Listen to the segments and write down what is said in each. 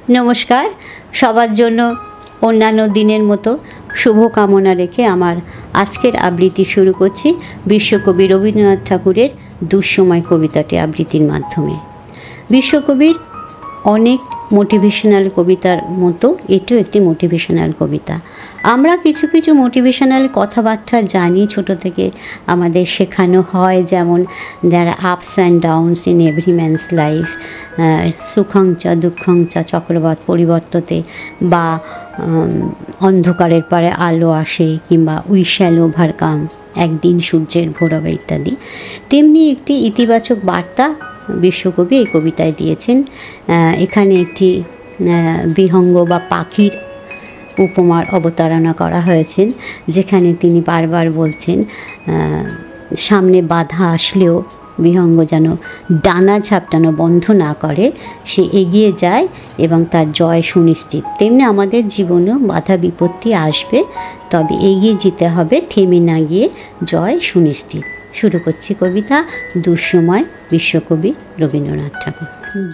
নমস্কার, সবার জন্য অন্যান্য দিনের মতো শুভকামনা রেখে আমার আজকের আবৃত্তি শুরু করছি বিশ্বকবি রবীন্দ্রনাথ ঠাকুরের দুঃসময় কবিতাটি আবৃত্তির মাধ্যমে। বিশ্বকবির অনেক মোটিভেশনাল কবিতার মতো এটাও একটি মোটিভেশনাল কবিতা। আমরা কিছু কিছু মোটিভেশনাল কথাবার্তা জানি, ছোট থেকে আমাদের শেখানো হয়, যেমন there are ups and downs in every man's life, সুখং চ দুঃখং চ চক্রবাত পরিবর্ততে, বা অন্ধকারের পরে আলো আসে, কিংবা উই শ্যাল ওভারকাম, একদিন সূর্যের ভোর হবে ইত্যাদি। তেমনি একটি ইতিবাচক বার্তা বিশ্বকবি এই কবিতায় দিয়েছেন। এখানে একটি বিহঙ্গ বা পাখির উপমার অবতারণা করা হয়েছে, যেখানে তিনি বারবার বলছেন সামনে বাধা আসলেও বিহঙ্গ যেন ডানা ঝাপটানো বন্ধ না করে, সে এগিয়ে যায় এবং তার জয় সুনিশ্চিত। তেমনি আমাদের জীবনেও বাধা বিপত্তি আসবে, তবে এগিয়ে যেতে হবে, থেমে না গিয়ে জয় সুনিশ্চিত। শুরু করছি কবিতা দুঃসময়, বিশ্বকবি রবীন্দ্রনাথ ঠাকুর।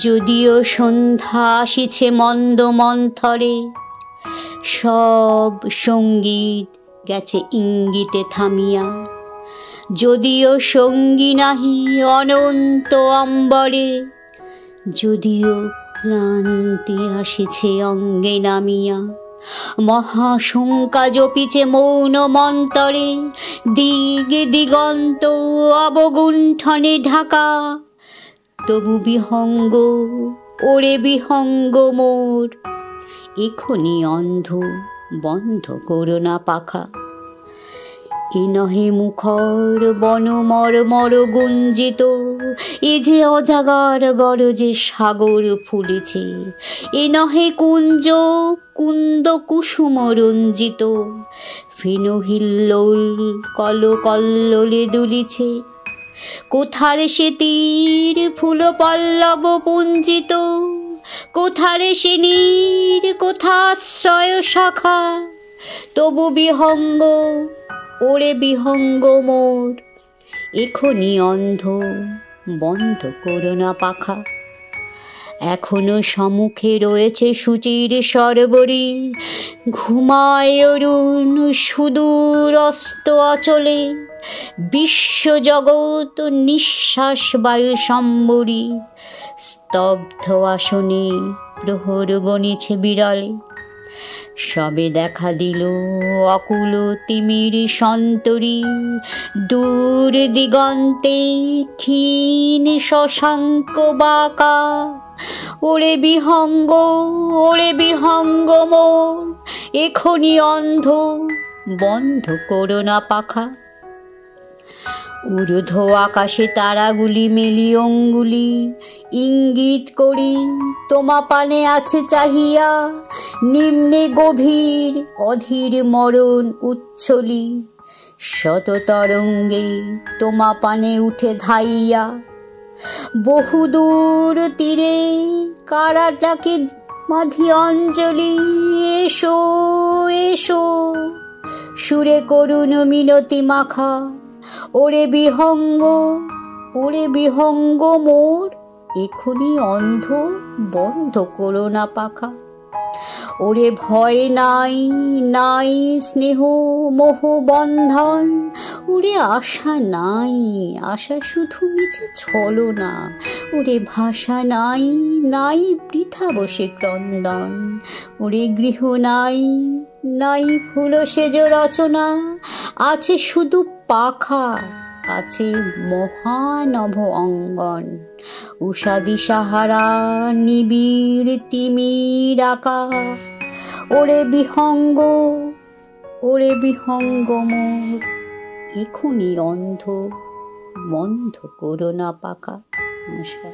যদিও সন্ধ্যা আসিছে মন্দ মন্থরে, সব সঙ্গীত গেছে ইঙ্গিতে থামিয়া, যদিও সঙ্গী নাহি অনন্ত অম্বরে, যদিও ক্লান্তি আসিছে অঙ্গে নামিয়া, মহাশঙ্কা জপিছে মৌন মন্তরে, দিগ দিগন্ত অবগুণ্ঠনে ঢাকা, তবু বিহঙ্গ ওরে বিহঙ্গ মোর, এখনি অন্ধ বন্ধ করো না পাখা। এ নহে মুখর বন মরমর গুঞ্জিত, এ যে অজাগার গরজে সাগর ফুলেছে, এ নহে কুঞ্জ কুন্দ কুসুম রঞ্জিত, ফেনহিল্লোল কল কল্লোলে দুলিছে, কোথারে সে তীর ফুল পল্লব পুঞ্জিত, কোথারে সে নীর কোথাশ্রয় শাখা, তবু বিহঙ্গ ওরে বিহঙ্গ মোর, এখনি অন্ধ বন্ধ করো না পাখা। এখনো সম্মুখে রয়েছে সূচির সরবরি, ঘুমায় অরুণ সুদূর অস্ত অচলে, বিশ্বজগৎ নিঃশ্বাস বায়ু সম্বরী, স্তব্ধ আসনে প্রহর গণিছে বিরলে, সবে দেখা দিল অকুল তিমির সন্তরী, দূর দিগন্তে ক্ষীণ শশাঙ্ক বাঁকা, ওরে বিহঙ্গ মোর, এখনি অন্ধ বন্ধ করো না পাখা। ঊর্ধ্ব আকাশে তারাগুলি মেলি অঙ্গুলি, ইঙ্গিত করি তোমা পানে আছে চাহিয়া, নিম্নে গভীর অধীর মরণ উচ্ছলি, শত তরঙ্গে তোমা পানে উঠে ধাইয়া, বহুদূর তীরে কারা ডাকে মাধি অঞ্জলি, এসো এসো সুরে করুণ মিনতি মাখা, ওরে বিহঙ্গ মোর, এখনি অন্ধ বন্ধ করো না পাখা। ওরে ভয় নাই নাই স্নেহ মোহ বন্ধন, ওরে আশা নাই, আশা শুধু মিছে ছলনা, ওরে ভাষা নাই নাই বৃথা বসে ক্রন্দন, ওরে গৃহ নাই নাই ফুল সেজ রচনা, আছে শুধু পাখা, আছে মহানভ অঙ্গন, উষাদি সাহারা নিবিড় তিমির আকা, ওরে বিহঙ্গ মোর, এখনি অন্ধ বন্ধ করো না পাখা। নমস্কার।